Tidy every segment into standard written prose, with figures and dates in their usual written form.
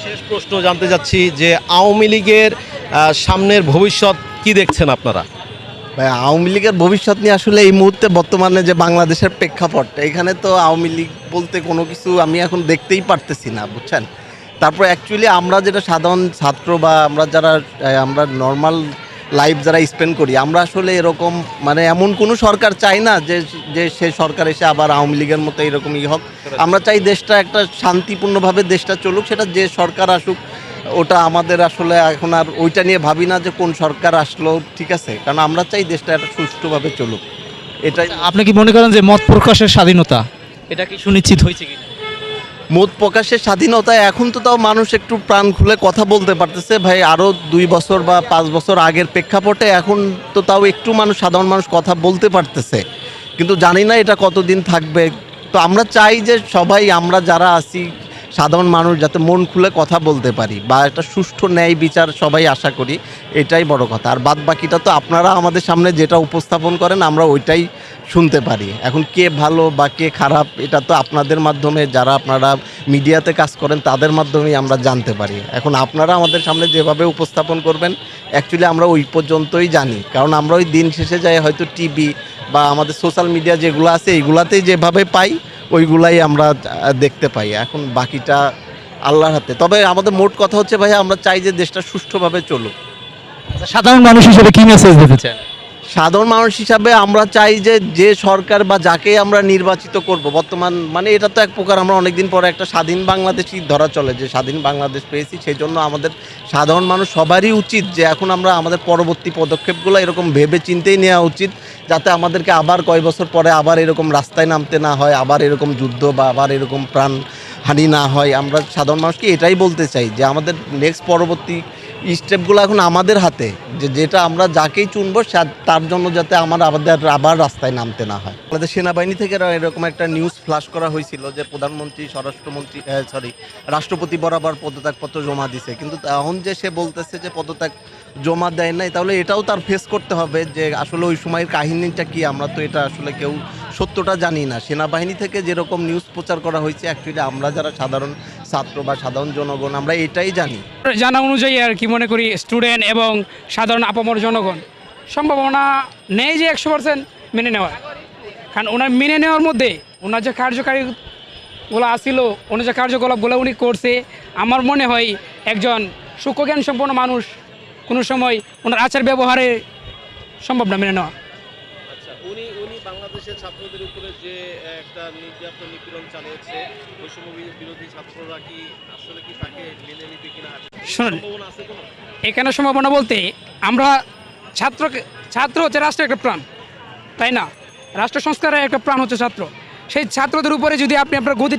শেষ প্রশ্ন জানতে চাচ্ছি যে আওয়ামী লীগের সামনের ভবিষ্যৎ কি দেখছেন আপনারা? ভাই, আওয়ামী লীগের ভবিষ্যৎ নিয়ে আসলে এই মুহূর্তে বর্তমানে যে বাংলাদেশের প্রেক্ষাপট, এখানে তো আওয়ামী লীগ বলতে কোনো কিছু আমি এখন দেখতেই পারতেছি না, বুঝছেন। তারপর অ্যাকচুয়ালি আমরা যেটা সাধারণ ছাত্র বা আমরা যারা আমরা নর্মাল লাইফ যারা স্পেন্ড করি, আমরা আসলে এরকম মানে এমন কোনো সরকার চাই না যে যে সে সরকার এসে আবার আওয়ামী লীগের মতো এরকমই হোক। আমরা চাই দেশটা একটা শান্তিপূর্ণভাবে দেশটা চলুক, সেটা যে সরকার আসুক ওটা আমাদের আসলে এখন আর ওইটা নিয়ে ভাবি না যে কোন সরকার আসলো, ঠিক আছে, কারণ আমরা চাই দেশটা একটা সুষ্ঠুভাবে চলুক, এটাই। আপনি কি মনে করেন যে মত প্রকাশের স্বাধীনতা এটা কি সুনিশ্চিত হয়েছে কি? মত প্রকাশের স্বাধীনতা এখন তো তাও মানুষ একটু প্রাণ খুলে কথা বলতে পারতেছে ভাই। আরও 2 বছর বা 5 বছর আগের প্রেক্ষাপটে এখন তো তাও একটু সাধারণ মানুষ কথা বলতে পারতেছে, কিন্তু জানি না এটা কতদিন থাকবে। তো আমরা চাই যে সবাই আমরা যারা আছি সাধারণ মানুষ যাতে মন খুলে কথা বলতে পারি বা একটা সুষ্ঠু ন্যায় বিচার সবাই আশা করি, এটাই বড় কথা। আর বাদ বাকিটা তো আপনারা আমাদের সামনে যেটা উপস্থাপন করেন আমরা ওইটাই শুনতে পারি। এখন কে ভালো বা কে খারাপ এটা তো আপনাদের মাধ্যমে, যারা আপনারা মিডিয়াতে কাজ করেন তাদের মাধ্যমেই আমরা জানতে পারি। এখন আপনারা আমাদের সামনে যেভাবে উপস্থাপন করবেন অ্যাকচুয়ালি আমরা ওই পর্যন্তই জানি, কারণ আমরা ওই দিন শেষে যাই হয়তো টিভি বা আমাদের সোশ্যাল মিডিয়া যেগুলো আছে এইগুলাতেই যেভাবে পাই ওইগুলাই আমরা দেখতে পাই। এখন বাকিটা আল্লাহর হাতে। তবে আমাদের মোট কথা হচ্ছে ভাইয়া, আমরা চাই যে দেশটা সুষ্ঠুভাবে চলুক। সাধারণ মানুষ হিসেবে কি মেসেজ দিতে চান? সাধারণ মানুষ হিসাবে আমরা চাই যে যে সরকার বা যাকে আমরা নির্বাচিত করব, বর্তমান মানে এটা তো এক প্রকার আমরা অনেকদিন পরে একটা স্বাধীন বাংলাদেশই ধরা চলে যে স্বাধীন বাংলাদেশ পেয়েছি, সেই জন্য আমাদের সাধারণ মানুষ সবারই উচিত যে এখন আমরা আমাদের পরবর্তী পদক্ষেপগুলো এরকম ভেবে চিন্তেই নেওয়া উচিত, যাতে আমাদেরকে আবার কয় বছর পরে আবার এরকম রাস্তায় নামতে না হয়, আবার এরকম যুদ্ধ বা আবার এরকম প্রাণহানি না হয়। আমরা সাধারণ মানুষকে এটাই বলতে চাই যে আমাদের নেক্সট পরবর্তী স্টেপগুলো এখন আমাদের হাতে, যে যেটা আমরা যাকেই চুনবো তার জন্য যাতে আমাদের আবার রাস্তায় নামতে না হয়। আমাদের সেনাবাহিনী থেকে এরকম একটা নিউজ ফ্লাশ করা হয়েছিল যে প্রধানমন্ত্রী স্বরাষ্ট্রমন্ত্রী রাষ্ট্রপতি বরাবর পদত্যাগপত্র জমা দিছে, কিন্তু এখন যে সে বলতেছে যে পদত্যাগ জমা দেয় নাই, তাহলে এটাও তার ফেস করতে হবে যে আসলে ওই সময়ের কাহিনীটা কি। আমরা তো এটা আসলে কেউ সত্যটা জানি না। সেনাবাহিনী থেকে যেরকম নিউজ প্রচার করা হয়েছে অ্যাকচুয়ালি আমরা যারা সাধারণ ছাত্র বা সাধারণ জনগণ আমরা এটাই জানি। জানা অনুযায়ী আর কি মনে করি স্টুডেন্ট এবং সাধারণ আপামর জনগণ সম্ভাবনা নেই যে 100% মেনে নেওয়ার, কারণ ওনার মেনে নেওয়ার মধ্যে ওনার যে কার্যকারীগুলো আসছিল, ওনার যে কার্যকলাপগুলো উনি করছে, আমার মনে হয় একজন সূক্ষ্মজ্ঞান সম্পন্ন মানুষ কোনো সময় ওনার আচার ব্যবহারে সম্ভব না মেনে নেওয়া। উনি বাংলাদেশের ছাত্রদের উপরে যে একটা নির্যাতন নিপীড়ন চালিয়েছে, বৈষম্য বিরোধী ছাত্ররা কি আসলে কি তাকে মেনে নিবে কিনা শুনুন, সম্ভাবনা আছে কোনো? এখানে সম্ভাবনা বলতে আমরা ছাত্র হচ্ছে রাষ্ট্রের একটা প্রাণ, তাই না? রাষ্ট্র সংস্কারের একটা প্রাণ হচ্ছে ছাত্র। সেই ছাত্রদের উপরে যদি আপনি আপনার গদি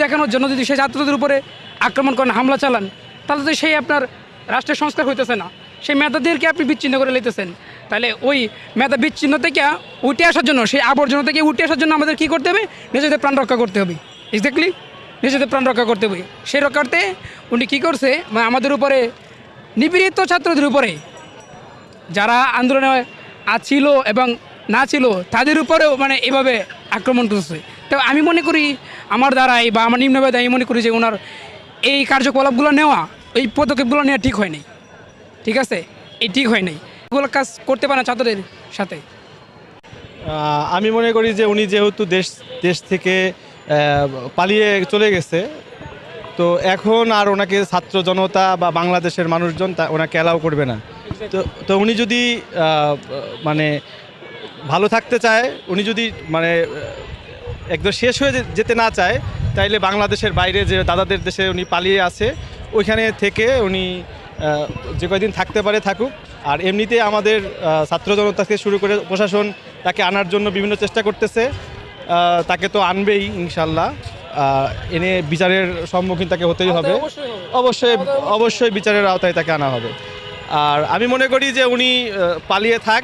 ঠেকানোর জন্য যদি সেই ছাত্রদের উপরে আক্রমণ করেন, হামলা চালান, তাহলে তো সেই আপনার রাষ্ট্রের সংস্কার হইতেছে না। সেই মেধাদেরকে আপনি বিচ্ছিন্ন করে নিতেছেন। তাহলে ওই মেধা বিচ্ছিন্ন থেকে উঠে আসার জন্য, সেই আবর্জনা থেকে উঠে আসার জন্য আমাদের কী করতে হবে? নিজেদের প্রাণ রক্ষা করতে হবে। এক্স্যাক্টলি নিজেদের প্রাণ রক্ষা করতে হবে। সেই রক্ষার্থে উনি কী করছে, মানে আমাদের উপরে নিপীড়িত ছাত্রদের উপরে যারা আন্দোলনে আছিল এবং না ছিল তাদের উপরেও মানে এভাবে আক্রমণ করছে। তো আমি মনে করি আমার দ্বারাই বা আমার নিম্নবেদে আমি মনে করি যে ওনার এই কার্যকলাপগুলো নেওয়া, এই পদক্ষেপগুলো নেওয়া ঠিক হয় নাই। ঠিক আছে, এই ঠিক হয় নাই, এগুলো কাজ করতে পারে না ছাত্রদের সাথে। আমি মনে করি যে উনি যেহেতু দেশ থেকে পালিয়ে চলে গেছে, তো এখন আর ওনাকে ছাত্র জনতা বা বাংলাদেশের মানুষজন ওনাকে অ্যালাউ করবে না। তো উনি যদি মানে ভালো থাকতে চায়, উনি যদি মানে একদম শেষ হয়ে যেতে না চায়, তাইলে বাংলাদেশের বাইরে যে দাদাদের দেশে উনি পালিয়ে আছে ওইখানে থেকে উনি যে কয়দিন থাকতে পারে থাকুক। আর এমনিতে আমাদের ছাত্র জনতা থেকে শুরু করে প্রশাসন তাকে আনার জন্য বিভিন্ন চেষ্টা করতেছে, তাকে তো আনবেই ইনশাল্লাহ। এনে বিচারের সম্মুখীন তাকে হতেই হবে, অবশ্যই বিচারের আওতায় তাকে আনা হবে। আর আমি মনে করি যে উনি পালিয়ে থাক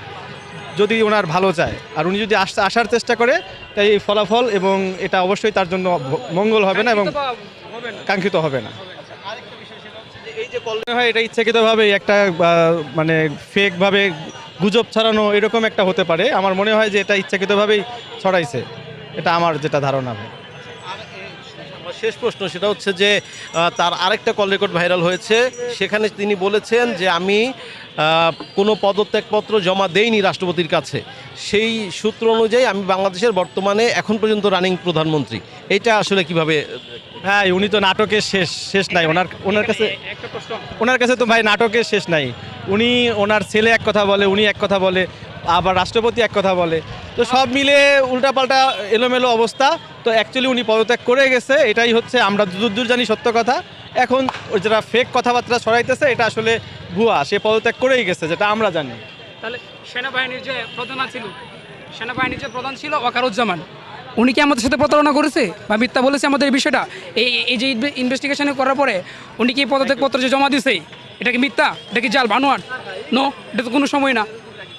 যদি ওনার ভালো চায়, আর উনি যদি আসার চেষ্টা করে, তাই এই ফলাফল এবং এটা অবশ্যই তার জন্য মঙ্গল হবে না এবং কাঙ্ক্ষিত হবে না। এই যে বলতে হয় এটা ইচ্ছাকৃতভাবেই একটা মানে ফেকভাবে গুজব ছড়ানো এরকম একটা হতে পারে। আমার মনে হয় যে এটা ইচ্ছাকৃতভাবেই ছড়াইছে, এটা আমার যেটা ধারণা। শেষ প্রশ্ন সেটা হচ্ছে যে তার আরেকটা কল রেকর্ড ভাইরাল হয়েছে, সেখানে তিনি বলেছেন যে আমি কোনো পদত্যাগপত্র জমা দেইনি রাষ্ট্রপতির কাছে, সেই সূত্র অনুযায়ী আমি বাংলাদেশের বর্তমানে এখন পর্যন্ত রানিং প্রধানমন্ত্রী। এটা আসলে কিভাবে? ভাই উনি তো নাটকের শেষ নাই, ওনার কাছে একটা প্রশ্ন, ওনার কাছে তো ভাই নাটকের শেষ নাই। উনি ওনার ছেলে এক কথা বলে, উনি এক কথা বলে, আবার রাষ্ট্রপতি এক কথা বলে, তো সব মিলে উল্টাপাল্টা এলোমেলো অবস্থা। তো অ্যাকচুয়ালি উনি পদত্যাগ করে গেছে, এটাই হচ্ছে আমরা দূর জানি সত্য কথা। এখন ওই যারা ফেক কথাবার্তা ছড়াইতেছে এটা আসলে ভুয়া, সে পদত্যাগ করেই গেছে যেটা আমরা জানি। তাহলে সেনাবাহিনীর যে প্রধান ছিল, সেনাবাহিনীর যে প্রধান ছিল ওয়াকারুজ্জামান, উনি কি আমাদের সাথে প্রতারণা করেছে বা মিথ্যা বলেছে আমাদের এই বিষয়টা? এই যে ইনভেস্টিগেশন করার পরে উনি কি পদত্যাগপত্র যে জমা দিয়েছে, এটা কি মিথ্যা, এটা কি জাল বানোয়াট? নো, এটা তো কোনো সময় না।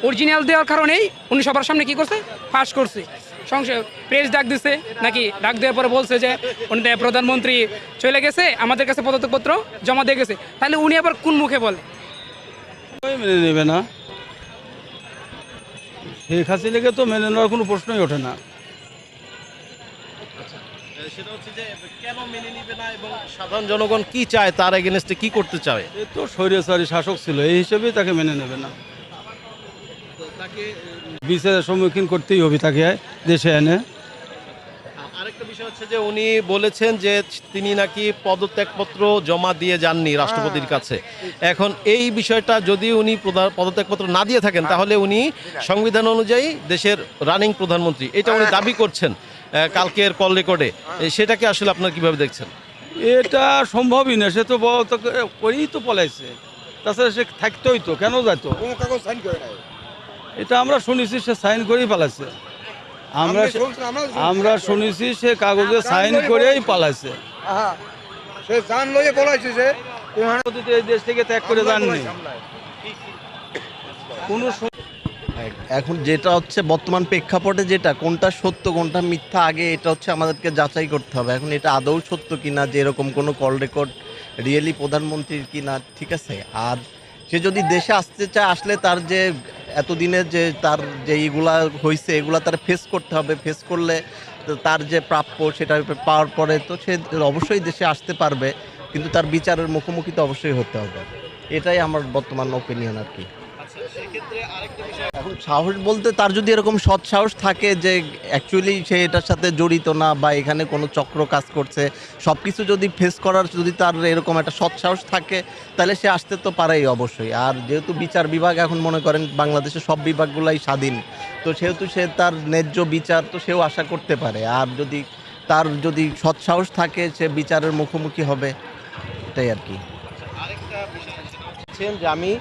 অরিজিনাল দেওয়ার কারণেই উনি সবার সামনে কি করছে, ফাঁস করছে। সংসদ প্রেস ডাক দিছে, নাকি ডাক দেওয়ার পরে বলছে যে উনি প্রধানমন্ত্রী চলে গেছে, আমাদের কাছে পদত্যাগপত্র জমা দিয়ে গেছে। তাহলে উনি আবার কোন মুখে বলে? মেনে নেবে না, শেখ হাসিনাকে তো মেনে নেওয়ার কোনো প্রশ্নই ওঠে না। সেটা হচ্ছে যে কেন মেনে নিবে না এবং সাধারণ জনগণ কি চায়, তার এগেনস্টে কি করতে চায়? এ তো স্বৈরাচারী শাসক ছিল, এই হিসেবেই তাকে মেনে নেবে না। তাকে বিচারের সম্মুখীন করতেই হবে তাকে দেশে এনে। আরেকটা বিষয় হচ্ছে যে উনি বলেছেন যে তিনি নাকি পদত্যাগপত্র জমা দিয়ে যাননি রাষ্ট্রপতির কাছে। এখন এই বিষয়টা যদি উনি পদত্যাগপত্র না দিয়ে থাকেন তাহলে উনি সংবিধান অনুযায়ী দেশের রানিং প্রধানমন্ত্রী, এটা উনি দাবি করছেন কালকের কল রেকর্ডে। সেটাকে আসলে আপনারা কিভাবে দেখছেন? এটা সম্ভবই না, সে তো করেই তো পলাইছে, তাছাড়া সে থাকতোই তো, কেন যেত? এটা আমরা শুনেছি সে সাইন করেই পালাইছে। আমরা শুনেছি সে কাগজে সাইন করেই পালাইছে। সে জান লইয়ে বলাইছে যে এই দেশ থেকে ত্যাগ করে যাননি কোনো। এখন যেটা হচ্ছে বর্তমান প্রেক্ষাপটে যেটা কোনটা সত্য কোনটা মিথ্যা, আগে এটা হচ্ছে আমাদেরকে যাচাই করতে হবে। এখন এটা আদৌ সত্য কিনা যে এরকম কোনো কল রেকর্ড রিয়েলি প্রধানমন্ত্রীর কিনা, ঠিক আছে। আর সে যদি দেশে আসতে চায়, আসলে তার যে এতদিনের যে তার যে এইগুলা হয়েছে এগুলা তার ফেস করতে হবে। ফেস করলে তার যে প্রাপ্য সেটা পাওয়ার পরে তো সে অবশ্যই দেশে আসতে পারবে, কিন্তু তার বিচারের মুখোমুখি তো অবশ্যই হতে হবে। এটাই আমার বর্তমান ওপিনিয়ন আর কি। এখন সাহস বলতে তার যদি এরকম সৎ সাহস থাকে যে অ্যাকচুয়ালি সে এটার সাথে জড়িত না বা এখানে কোনো চক্র কাজ করছে, সব কিছু যদি ফেস করার যদি তার এরকম একটা সৎ সাহস থাকে তাহলে সে আসতে তো পারেই অবশ্যই। আর যেহেতু বিচার বিভাগ এখন মনে করেন বাংলাদেশের সব বিভাগগুলাই স্বাধীন, তো সেহেতু সে তার ন্যায্য বিচার তো সেও আশা করতে পারে। আর যদি তার যদি সৎ সাহস থাকে সে বিচারের মুখোমুখি হবে, এটাই আর কি। আরেকটা বিষয় বলছেন যে আমি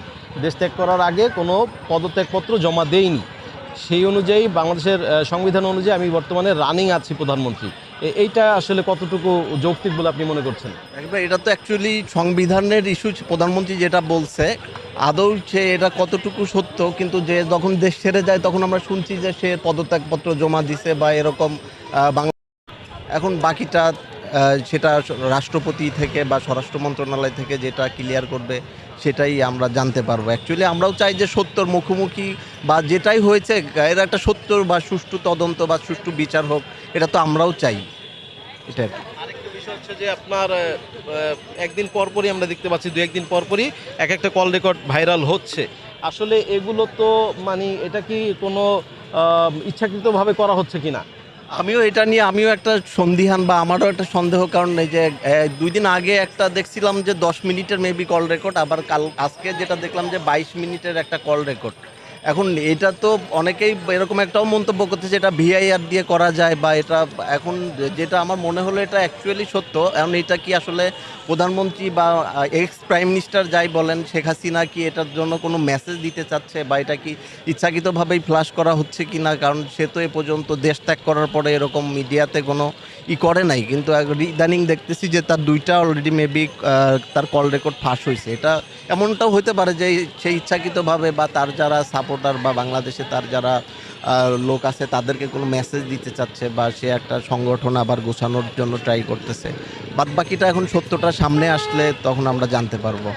দেশ ত্যাগ করার আগে কোনো পদত্যাগপত্র জমা দেইনি, সেই অনুযায়ী বাংলাদেশের সংবিধান অনুযায়ী আমি বর্তমানে রানিং আছি প্রধানমন্ত্রী। এইটা আসলে কতটুকু যৌক্তিক বলে আপনি মনে করছেন? একবার এটা তো অ্যাকচুয়ালি সংবিধানের ইস্যু, প্রধানমন্ত্রী যেটা বলছে আদৌ সে এটা কতটুকু সত্য, কিন্তু যে যখন দেশ ছেড়ে যায় তখন আমরা শুনছি যে সে পদত্যাগপত্র জমা দিছে বা এরকম বাংলা। এখন বাকিটা সেটা রাষ্ট্রপতি থেকে বা স্বরাষ্ট্র মন্ত্রণালয় থেকে যেটা ক্লিয়ার করবে সেটাই আমরা জানতে পারবো। অ্যাকচুয়ালি আমরাও চাই যে সত্যর মুখোমুখি বা যেটাই হয়েছে এর একটা সত্য বা সুষ্ঠু তদন্ত বা সুষ্ঠু বিচার হোক, এটা তো আমরাও চাই। এটা আরেকটা বিষয় হচ্ছে যে আপনার একদিন পরপরই আমরা দেখতে পাচ্ছি, দু একদিন পরপরই এক একটা কল রেকর্ড ভাইরাল হচ্ছে। আসলে এগুলো তো মানে এটা কি কোনো ইচ্ছাকৃতভাবে করা হচ্ছে কিনা? আমিও এটা নিয়ে একটা সন্দিহান বা আমারও একটা সন্দেহ, কারণ এই যে 2 দিন আগে একটা দেখছিলাম যে 10 মিনিটের মেবি কল রেকর্ড, আবার আজকে যেটা দেখলাম যে 22 মিনিটের একটা কল রেকর্ড। এখন এটা তো অনেকেই এরকম একটাও মন্তব্য করতে যে এটা ভিআইআর দিয়ে করা যায় বা এটা, এখন যেটা আমার মনে হলো এটা অ্যাকচুয়ালি সত্য। এখন এটা কি আসলে প্রধানমন্ত্রী বা এক্স প্রাইম মিনিস্টার যাই বলেন শেখ হাসিনা কি এটার জন্য কোনো মেসেজ দিতে চাচ্ছে বা এটা কি ইচ্ছাকৃতভাবেই ফ্লাশ করা হচ্ছে কি না, কারণ সে তো এ পর্যন্ত দেশ ত্যাগ করার পরে এরকম মিডিয়াতে কোনো করে নাই, কিন্তু ইদানিং দেখতেছি যে তার 2টা অলরেডি মেবি তার কল রেকর্ড ফাঁস হয়েছে। এটা এমনটাও হতে পারে যে সে ইচ্ছাকৃতভাবে বা তার যারা সাপোর্টার বা বাংলাদেশে তার যারা লোক আছে তাদেরকে কোনো মেসেজ দিতে চাচ্ছে বা সে একটা সংগঠন আবার গোছানোর জন্য ট্রাই করতেছে। বাদ বাকিটা এখন সত্যটা সামনে আসলে তখন আমরা জানতে পারবো।